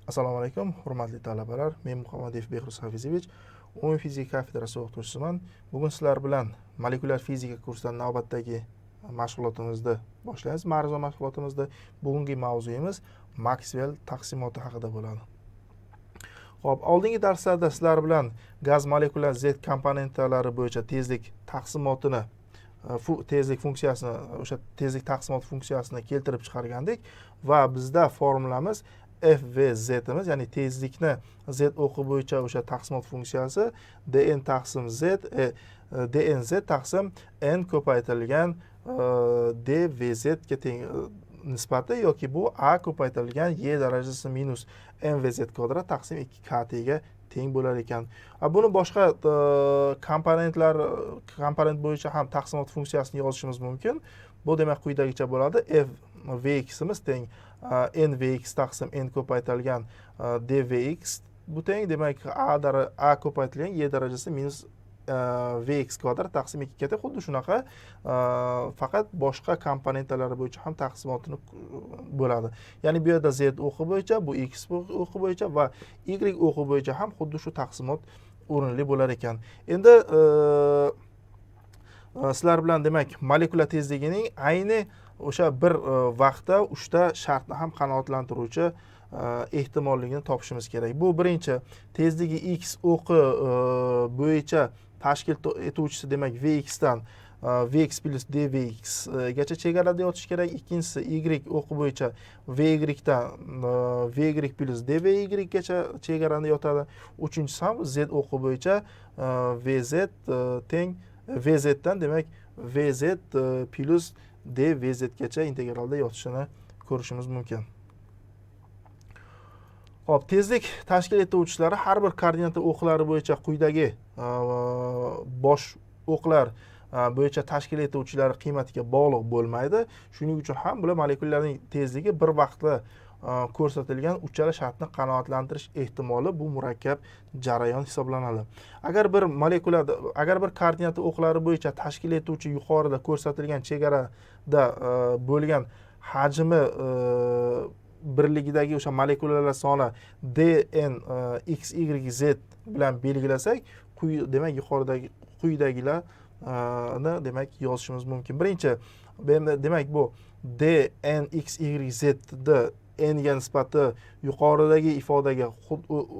Assalomu alaykum, hurmatli talabalar. Men Muhammadiyev Behruz Hafizovich, umumiy fizika kafedrasi o'qituvchisiman. Bugun sizlar bilan molekulyar fizika kursidan navbatdagi mashg'ulotimizni boshlaymiz. Ma'ruza mashg'ulotimizda bugungi mavzuyimiz Maxwell taqsimoti haqida bo'ladi. Xo'p, oldingi darslarda sizlar bilan gaz molekulyar Z komponentlari bo'yicha tezlik taqsimotini tezlik funksiyasini, o'sha tezlik taqsimot funksiyasini keltirib chiqargandik va bizda formulamiz f v zimiz, ya'ni tezlikni z o'qi bo'yicha o'sha taqsimot funksiyasi dn taqsim z dnz taqsim n ko'paytirilgan dvz ga teng nisbati yoki bu a ko'paytirilgan y darajasi minus mvz kvadrat taqsim 2kt ga teng bo'lar ekan. Buni boshqa komponent bo'yicha ham taqsimot funksiyasini yozishimiz mumkin. Bu demak quyidagicha bo'ladi. F vximiz teng nvx taqsim n ko'paytirilgan dvx, bu teng demak a ko'paytirilgan y darajasi minus vx kvadrat taqsim 2 ga. Xuddi shunaqa faqat boshqa komponentlari bo'yicha ham taqsimotini bo'ladi. Ya'ni bu yerda z o'qi bo'yicha, bu x o'qi bo'yicha va y o'qi bo'yicha ham xuddi shu taqsimot o'rinli bo'lar ekan. Endi sizlar bilan demak molekula tezligining ayni o'sha bir vaqtda 3 ta shartni ham qanoatlantiruvchi ehtimolligini topishimiz kerak. Bu birinchi, tezligi x o'qi bo'yicha tashkil etuvchisi demak vx dan vx plus dvx gacha chegarada yotishi kerak. Ikkinchisi, y o'qi bo'yicha vy dan vy plus dvy gacha chegarada yotadi. Uchinchisi ham z o'qi bo'yicha vz teng vz dan demak vz plus dvz gacha integralda yotishini ko'rishimiz mumkin. Hop, tezlik tashkil etuvchilari har bir koordinata o'qlari bo'yicha quyidagi bosh o'qlar bo'yicha tashkil etuvchilari qiymatiga bog'liq bo'lmaydi. Shuning uchun ham bular molekulalarning tezligi bir vaqtda ko'rsatilgan uchala shartni qanoatlantirish ehtimoli bu murakkab jarayon hisoblanadi. Agar bir koordinata o'qlari bo'yicha tashkil etuvchi yuqorida ko'rsatilgan chegarada bo'lgan hajmi birligidagi o'sha molekulalar soni dn x y z bilan belgilasak, demak yuqoridagi quyidagilarni demak yozishimiz mumkin. Birinchi, demak bu dn x y z n ga nisbati yuqoridagi ifodaga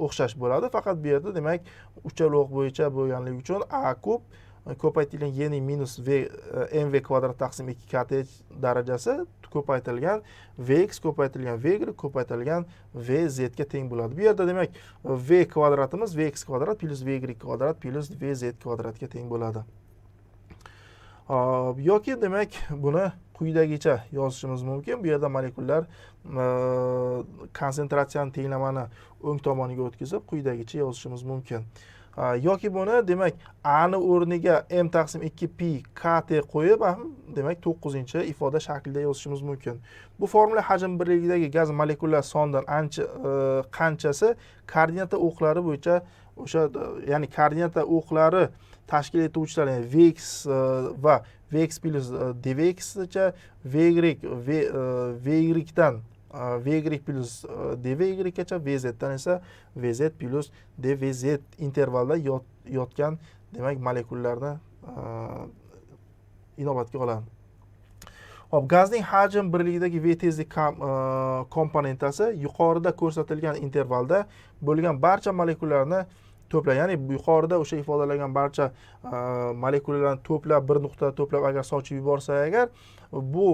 o'xshash bo'ladi. Faqat bu yerda demak uchala o'q bo'yicha bo'lganligi uchun a kub ko'paytirilgan y ning minus mv kvadrat taqsim 2kt darajasi ko'paytirilgan vx ko'paytirilgan vy ko'paytirilgan vz ga teng bo'ladi. Bu yerda demak v kvadratimiz vx kvadrat plus vy kvadrat plus vz kvadratga teng bo'ladi. Yoki demak buni quyidagicha yozishimiz mumkin. Bu yerda molekulalar konsentratsiyani tenglamani o'ng tomoniga o'tkazib quyidagicha yozishimiz mumkin. Yoki buni demak a ni o'rniga m taqsim 2 pi kt qo'yib ham demak 9-ifoda shaklida yozishimiz mumkin. Bu formula hajm birligidagi gaz molekulalar sonidan qanchasi koordinata o'qlari bo'yicha o'sha, ya'ni koordinata o'qlari tashkil etuvchilar, ya'ni vx va vx plus dvx gacha vy dan vy plus dvy gacha vz dan esa vz plus dvz intervalda yotgan demak molekulalarni inobatga oladi. Hop, gazning hajm birligidagi v tezlik komponentasi yuqorida ko'rsatilgan intervalda bo'lgan barcha molekulalarni to'plab, ya'ni yuqorida o'sha ifodalangan barcha molekulalarni to'plab bir nuqtada to'plab agar sochib yuborsa agar, bu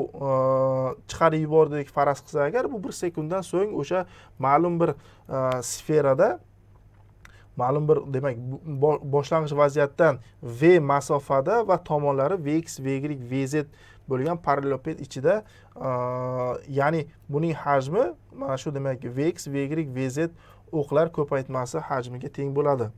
chiqarib yubordik faraz qilsa agar, bu 1 sekunddan so'ng o'sha ma'lum bir sferada, ma'lum bir demak boshlang'ich vaziyatdan v masofada va tomonlari vx, vy, vz bo'lgan paralleloped ichida, ya'ni buning hajmi mana shu demak vx, vy, vz o'qlar ko'paytmasi hajmiga teng bo'ladi.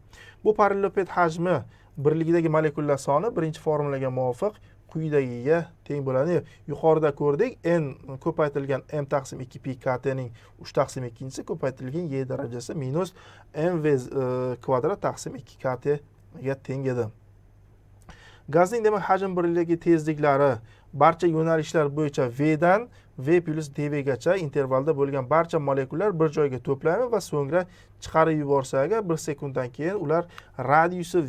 Bu paralleloped hajmi birligidagi molekulalar soni birinchi formulaga muvofiq quyidagiga teng bo'ladi. Yuqorida ko'rdik, n ko'paytirilgan m taqsim 2 pi kt ning 3 taqsim 2 ko'paytirilgan y darajasi minus mv kvadrat taqsim 2 kt ga teng edi. Gazning demak hajm birligidagi tezliklari barcha yo'nalishlar bo'yicha V dan V plus dV gacha intervalda bo'lgan barcha molekulalar bir joyga to'planadi va so'ngra chiqarib yuborsa agar 1 sekunddan keyin ular radiusi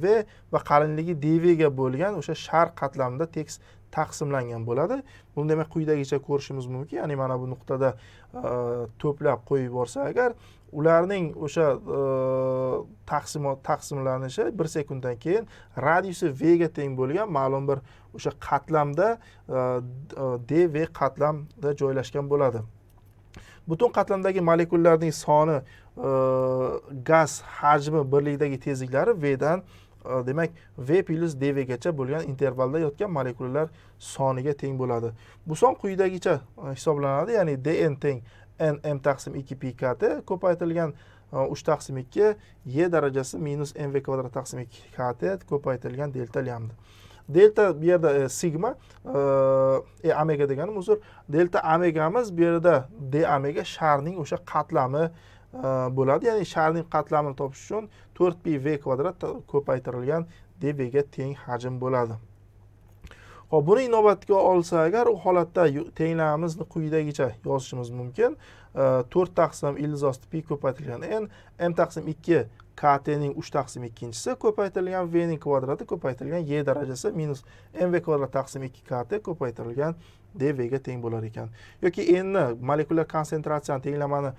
V va qalinligi dV ga bo'lgan o'sha shar qatlamida tekis taqsimlangan bo'ladi. Buni demak quyidagicha ko'rishimiz mumkin. Ya'ni mana bu nuqtada to'plab qo'yib yuborsa agar ularning o'sha taqsimlanishi 1 sekunddan keyin radiusi V ga teng bo'lgan ma'lum bir o'sha qatlamda dV qatlamda joylashgan bo'ladi. Butun qatlamdagi molekulalarning soni gaz hajmi birligidagi tezliklari V dan demak V plus dV gacha bo'lgan intervalda yotgan molekulalar soniga teng bo'ladi. Bu son quyidagicha hisoblanadi. Ya'ni dn teng n m taqsim 2 pi kt ko'paytirilgan 3 taqsim 2 y darajasi minus mv kvadrat taqsim 2 kt ko'paytirilgan delta lambda. Delta bu yerda sigma omega deganim uzr. Delta omegamiz bu yerda d omega sharning o'sha qatlami bo'ladi. Ya'ni sharning qatlamini topish uchun 4 pi v kvadrat ko'paytirilgan dv ga teng hajm bo'ladi. Xo'p, buni inobatga olsa agar u holatda tenglarimizni quyidagicha yozishimiz mumkin. 4 taqsim ildizosti pi ko'paytirilgan n m taqsim 2 kt ning 3 taqsim 2-chisi ko'paytirilgan v ning kvadrati ko'paytirilgan y darajasi minus mv kvadrat taqsim 2 kt ko'paytirilgan dv ga teng bo'lar ekan. Yoki n ni molekulyar konsentratsiyani tenglamani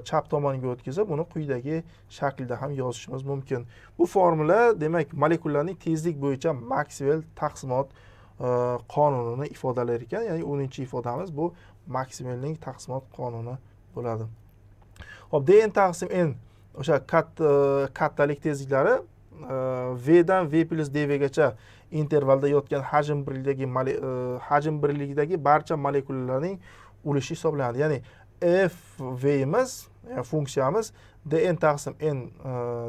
chap tomoniga o'tkazib, buni quyidagi shaklda ham yozishimiz mumkin. Bu formula demak molekulalarning tezlik bo'yicha Maxwell taqsimot qonunini ifodalar ekan. Ya'ni 10-ifodamiz bu Maxwellning taqsimot qonuni bo'ladi. Hop, dn taqsim n o'sha kattalik tezliklari v dan v plus dv gacha intervalda yotgan hajm birligidagi barcha molekulalarning ulushi hisoblanadi. Ya'ni f v'imiz, yani funksiyamiz dn taqsim n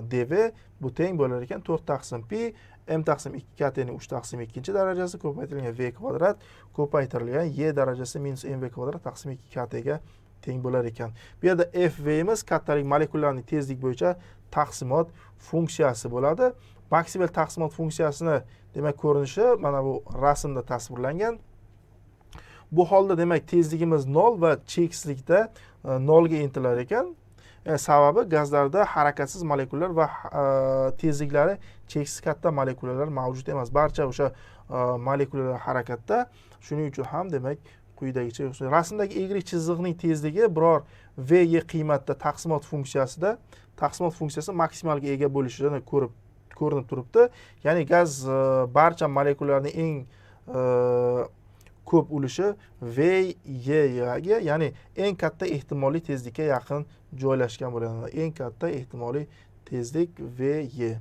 dv bu teng bo'lar ekan 4 taqsim pi m taqsim 2 kt ning 3 taqsim 2 darajasi ko'paytirilgan v kvadrat ko'paytirilgan y darajasi minus mv kvadrat taqsim 2 kt ga teng bo'lar ekan. Bu yerda f v'imiz kattalik molekulalarning tezlik bo'yicha taqsimot funksiyasi bo'ladi. Maxwell taqsimot funksiyasini demak ko'rinishi mana bu rasmda tasvirlangan. Bu holda demak tezligimiz 0 va cheksizlikda 0 ga intilar ekan. Sababi gazlarda harakatsiz molekulalar va tezliklari cheksiz katta molekulalar mavjud emas. Barcha o'sha molekulalar harakatda. Shuning uchun ham demak quyidagicha rasmdagi egri chiziqning tezligi biror v y qiymatda taqsimot funksiyasi maksimalga ega bo'lishini ko'rinib turibdi. Ya'ni gaz barcha molekulalarning eng ko'p ulushi v y ga, ya'ni eng katta ehtimoliy tezlikka yaqin joylashgan bo'ladi. Eng katta ehtimoliy tezlik v y.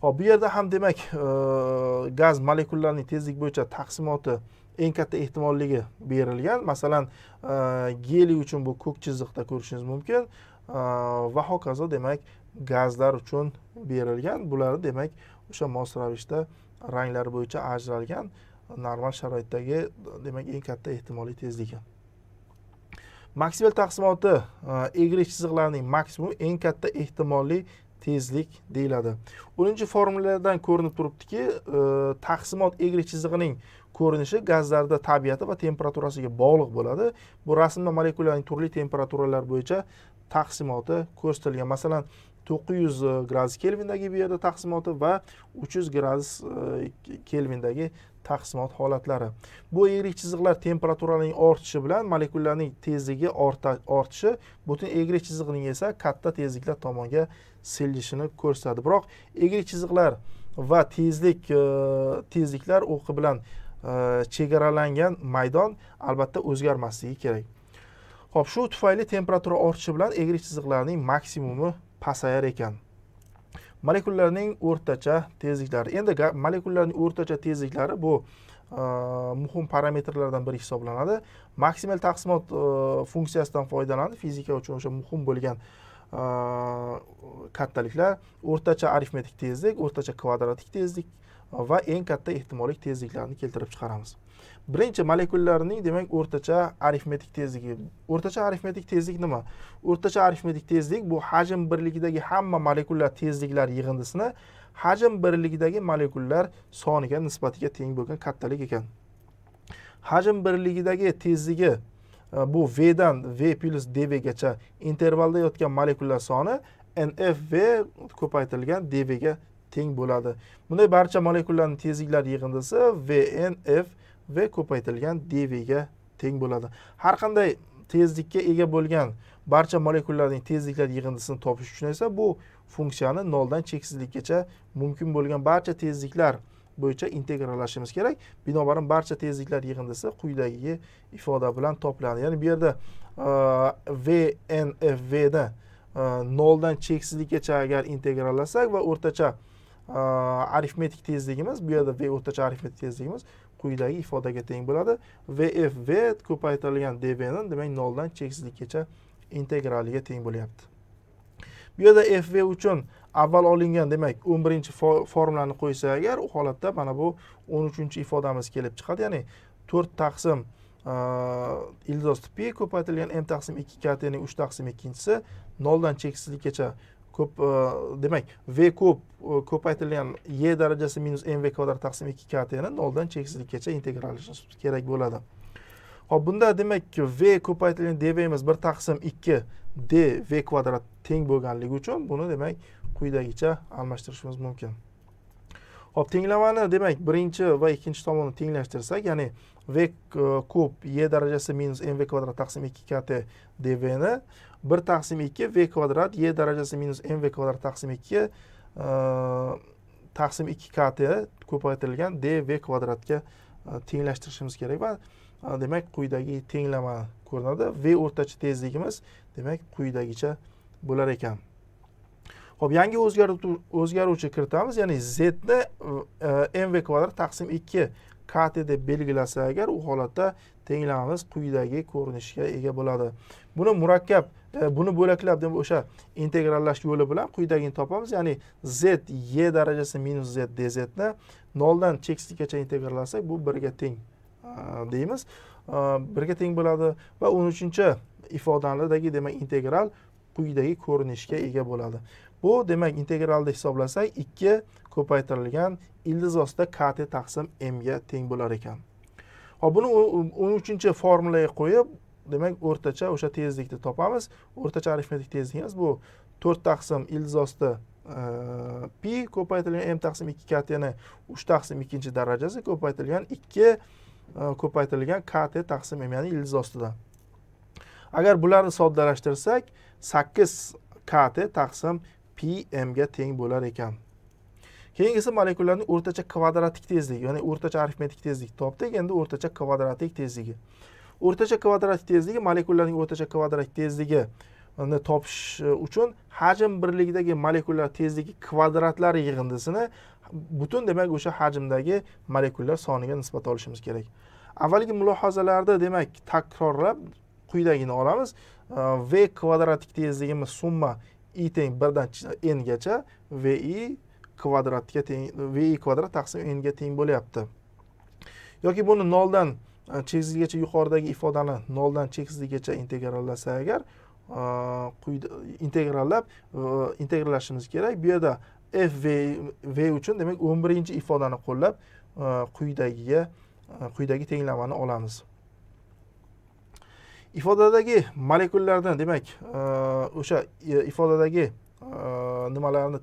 Hop, bu yerda ham demak gaz molekulalarning tezlik bo'yicha taqsimoti eng katta ehtimolligi berilgan. Masalan, geliy uchun bu ko'k chiziqda ko'rishingiz mumkin va hokazo demak gazlar uchun berilgan. Bular demak o'sha mos ravishda ranglari bo'yicha ajralgan normal sharoitdagi demak eng katta ehtimoliy tezligi. Maxwell taqsimoti egri chiziqlarning maksimum eng katta ehtimoliy tezlik deyiladi. 10-formuladan ko'rinib turibdiki, taqsimot egri chizig'ining ko'rinishi gazlarda tabiati va temperaturasiga bog'liq bo'ladi. Bu rasmda molekulalarning turli temperaturalar bo'yicha taqsimoti ko'rsatilgan. Masalan, 900 gradus Kelvindagi bu yerda taqsimoti va 300 gradus Kelvindagi taqsimot holatlari. Bu egri chiziqlar temperaturasining ortishi bilan molekulalarning tezligi ortishi, butun egri chiziqning esa katta tezliklar tomonga siljishini ko'rsatadi. Biroq egri chiziqlar va tezliklar o'qi bilan chegaralangan maydon albatta o'zgarmasligi kerak. Xo'p, shu tufayli temperatura ortishi bilan egri chiziqlarning maksimumi pasayar ekan. Molekulalarning o'rtacha tezliklari. Endi molekulalarning o'rtacha tezliklari bu muhim parametrlardan biri hisoblanadi. Maksimal taqsimot funksiyasidan foydalanadi. Fizika uchun o'sha muhim bo'lgan kattaliklar: o'rtacha arifmetik tezlik, o'rtacha kvadratik tezlik va eng katta ehtimoliy tezliklarni keltirib chiqaramiz. Birinchi molekulalarning demak o'rtacha arifmetik tezligi. O'rtacha arifmetik tezlik nima? O'rtacha arifmetik tezlik bu hajm birligidagi hamma molekulyar tezliklar yig'indisini hajm birligidagi molekulalar soniga nisbatiga teng bo'lgan kattalik ekan. Hajm birligidagi tezligi bu V dan V plus dv gacha intervalda yotgan molekulalar soni NF ko'paytirilgan dv ga teng bo'ladi. Bunday barcha molekulalarning tezliklari yig'indisi VNF ko'paytirilgan dv ga teng bo'ladi. Har qanday tezlikka ega bo'lgan barcha molekulalarning tezliklari yig'indisini topish uchun esa bu funksiyani 0 dan cheksizlikgacha mumkin bo'lgan barcha tezliklar bo'yicha integrallashimiz kerak. Binobarin barcha tezliklar yig'indisi quyidagi ifoda bilan topiladi. Ya'ni bu yerda VNF ni 0 dan cheksizlikgacha agar integrallasak va o'rtacha arifmetik tezligimiz, bu yerda V o'rtacha arifmetik tezligimiz quyidagi ifodaga teng bo'ladi. VF ko'paytirilgan dv ni demak 0 dan cheksizlikgacha integraliga teng bo'lyapti. Bu yerda FV uchun avval olingan demak 11-formulani qo'ysa agar, u holatda mana bu 13-ifodamiz kelib chiqadi. Ya'ni 4 taqsim ildiz pi ko'paytirilgan m taqsim 2 kt ning 3 taqsim 2-si 0 dan cheksizlikgacha ko'p demak v ko'p ko'paytirilgan y darajasi minus mv kvadrat taqsim 2 kt ni 0 dan cheksizlikgacha integrallashimiz kerak bo'ladi. Hop, bunda demak v ko'paytirilgan dvimiz 1 taqsim 2 dv kvadrat teng bo'lganligi uchun buni demak quyidagicha almashtirishimiz mumkin. Hop, tenglamani demak birinchi va ikkinchi tomonni tenglashtirsak, ya'ni v ko'p y darajasi minus mv kvadrat taqsim 2 kt dv ni 1 taqsim 2 v kvadrat y darajasi minus mv kvadrat taqsim 2 taqsim 2 kt ko'paytirilgan dv kvadratga tenglashtirishimiz kerak va demak quyidagi tenglama ko'rinadi. V o'rtacha tezligimiz demak quyidagicha bo'lar ekan. Xo'p, yangi o'zgaruvchi kiritamiz, ya'ni z ni mv kvadrat taqsim 2 kt deb belgilasa agar, u holatda tenglamamiz quyidagi ko'rinishga ega bo'ladi. Buni murakkab, buni bo'laklab deb o'sha integrallash yo'li bilan quyidagini topamiz. Ya'ni z y darajasi minus z dz ni 0 dan cheksizlikgacha integrallasak, bu 1 ga teng deymiz. 1 ga teng bo'ladi va 13-ifodadagi demak integral quyidagi ko'rinishga ega bo'ladi. Bu demak integralda hisoblasak 2 ko'paytirilgan ildiz ostida kt taqsim m ga teng bo'lar ekan. Hop, buni 13-formulaga qo'yib, demak o'rtacha o'sha tezlikni topamiz. O'rtacha arifmetik tezligimiz bu 4 taqsim ildiz ostida pi ko'paytirilgan m taqsim 2 kt ni 3 taqsim 2 darajasi ko'paytirilgan 2 ko'paytirilgan kt taqsim m, ya'ni ildiz ostida. Agar bularni soddalashtirsak 8 kt taqsim pi m ga teng bo'lar ekan. Keyingisi molekulalarning o'rtacha kvadratik tezligi, ya'ni o'rtacha arifmetik tezlik topdik. Endi o'rtacha kvadratik tezligi. O'rtacha kvadratik tezligi molekulalarning o'rtacha kvadratik tezligini topish uchun hajm birligidagi molekulalar tezligi kvadratlari yig'indisini butun demak o'sha hajmdagi molekulalar soniga nisbat olishimiz kerak. Avvalgi mulohazalarda demak takrorlab quyidagini olamiz. V kvadratik tezligimiz summa i teng 1 dan n gacha vi kvadratga teng, vi kvadrat taqsim n ga teng bo'lyapti. Yoki buni 0 dan cheksizlikgacha yuqoridagi ifodani 0 dan cheksizlikgacha integrallasa agar, integrallashimiz kerak. Bu yerda f v uchun demak 11-ifodani qo'llab quyidagi tenglamani olamiz. Ifodadagi molekulalardan demak o'sha ifodadagi nimalarni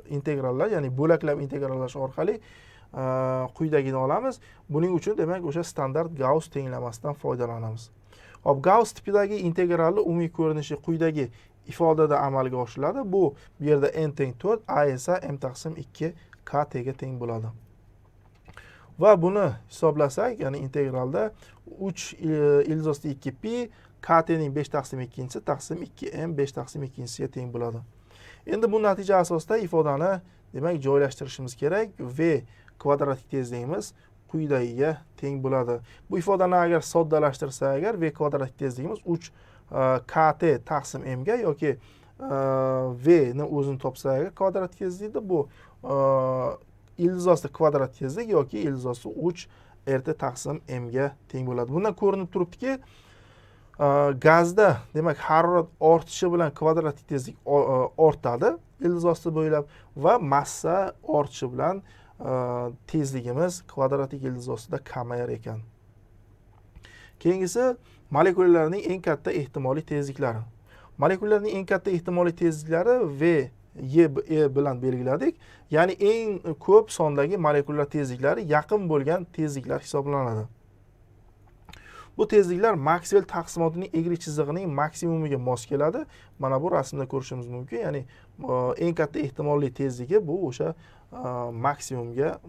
integrallar, ya'ni bo'laklab integrallash orqali quyidagini olamiz. Buning uchun demak o'sha standart Gauss tenglamasidan foydalanamiz. Hop, Gauss tipidagi integralni umumiy ko'rinishi quyidagi ifodada amalga oshiriladi. Bu yerda n teng 4, a esa m taqsim 2 kt ga teng bo'ladi. Va buni hisoblasak, ya'ni integralda 3 ildiz ostida 2 pi kt ning 5 taqsim 2-si taqsim 2m 5 taqsim 2-siga teng bo'ladi. Endi bu natija asosida ifodani demak joylashtirishimiz kerak. V kvadratik tezligimiz quyidagiga teng bo'ladi. Bu ifodani agar soddalashtirsa agar, v kvadratik tezligimiz 3 kt taqsim m ga yoki v ni o'zini topsa agar kvadratik tezlikda bu ildiz ostida kvadrat tezlik yoki ildiz ostida 3 rt taqsim m ga teng bo'ladi. Bundan ko'rinib turibdiki, gazda demak harorat ortishi bilan kvadratik tezlik ortadi. ildiz osti bo'ylab va massa ortishi bilan tezligimiz kvadratik ildiz ostida kamayar ekan. Keyingisi molekulalarning eng katta ehtimoliy tezliklari. Molekulalarning eng katta ehtimoliy tezliklari V, E bilan belgiladik. Ya'ni eng ko'p sondagi molekulalar tezliklari yaqin bo'lgan tezliklar hisoblanadi. Bu tezliklar Maksvel taqsimotining egri chizig'ining maksimumiga mos keladi. Mana bu rasmda ko'rishimiz mumkin. Ya'ni eng katta ehtimolli tezligi bu o'sha maksimumga,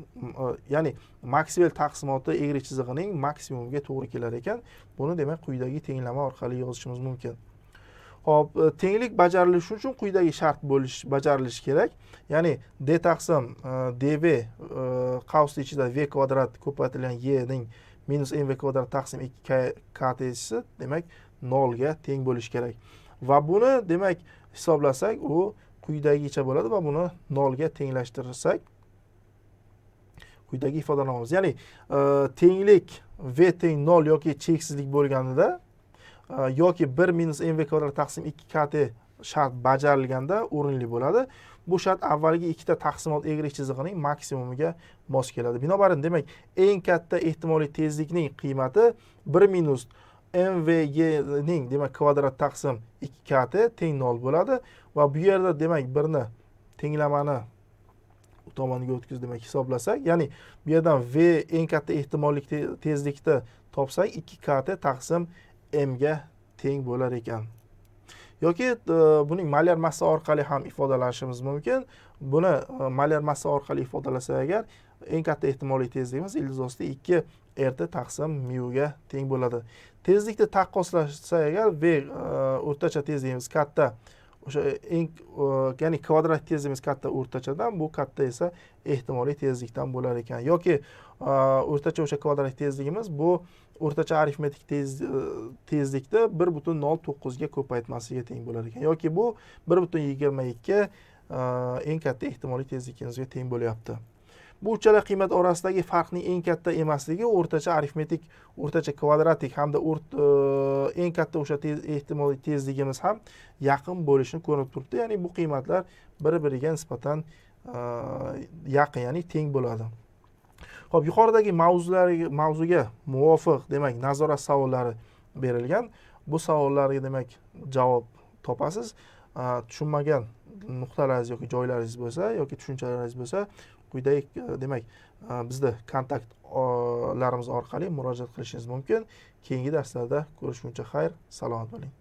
ya'ni Maksvel taqsimoti egri chizig'ining maksimumiga to'g'ri kelar ekan. Buni demak quyidagi tenglama orqali yozishimiz mumkin. Hop, tenglik bajarilishi uchun quyidagi shart bajarilishi kerak. Ya'ni d taqsim dv qavs ichida v kvadrat ko'paytirilgan y ning minus mv kvadrat taqsim 2k tezisi demak 0 ga teng bo'lishi kerak. Va buni demak hisoblasak u quyidagicha bo'ladi va buni 0 ga tenglashtirsak quyidagi ifodani olamiz. Ya'ni tenglik v teng 0 yoki cheksizlik bo'lganida yoki 1 minus mv kvadrat taqsim 2kt shart bajarilganda o'rinli bo'ladi. Bu shart avvalgi ikkita taqsimot egri chizig'ining maksimumiga mos keladi. Binobarin demak eng katta ehtimoliy tezlikning qiymati 1 minus mvy ning demak kvadrat taqsim 2kt teng 0 bo'ladi va bu yerda demak birni tenglamani tomoniga o'tkazib demak hisoblasak, ya'ni bu yerdan v eng katta ehtimolli tezlikni topsak 2kt taqsim m ga teng bo'lar ekan. Yoki buning molyar massa orqali ham ifodalanishimiz mumkin. Buni molyar massa orqali ifodalasak agar eng katta ehtimoliy tezligimiz ildiz osti 2 rt taqsim mu ga teng bo'ladi. Tezlikni taqqoslasak agar v o'rtacha tezligimiz katta, o'sha eng ya'ni kvadrat tezligimiz katta o'rtachadan, bu katta esa ehtimoliy tezlikdan bo'lar ekan. Yoki o'rtacha o'sha kvadrat tezligimiz bu o'rtacha arifmetik tezlikni 1.09 ga ko'paytmasiga teng bo'lar ekan. Yoki bu 1.22 eng katta ehtimoliy tezligimizga teng bo'lyapti. Bu uchala qiymat orasidagi farqning eng katta emasligi o'rtacha arifmetik, o'rtacha kvadratik hamda eng katta o'sha ehtimoliy tezligimiz ham yaqin bo'lishini ko'rinib turibdi. Ya'ni bu qiymatlar bir-biriga nisbatan yaqin, ya'ni teng bo'ladi. Xo'p, yuqoridagi mavzuga muvofiq demak nazorat savollari berilgan. Bu savollarga demak javob topasiz. Tushunmagan nuqtalaringiz yoki joylaringiz bo'lsa yoki tushunchalaringiz bo'lsa, quyidagi demak bizda kontaktlarimiz orqali murojaat qilishingiz mumkin. Keyingi darslarda ko'rishguncha xayr, salomat bo'ling.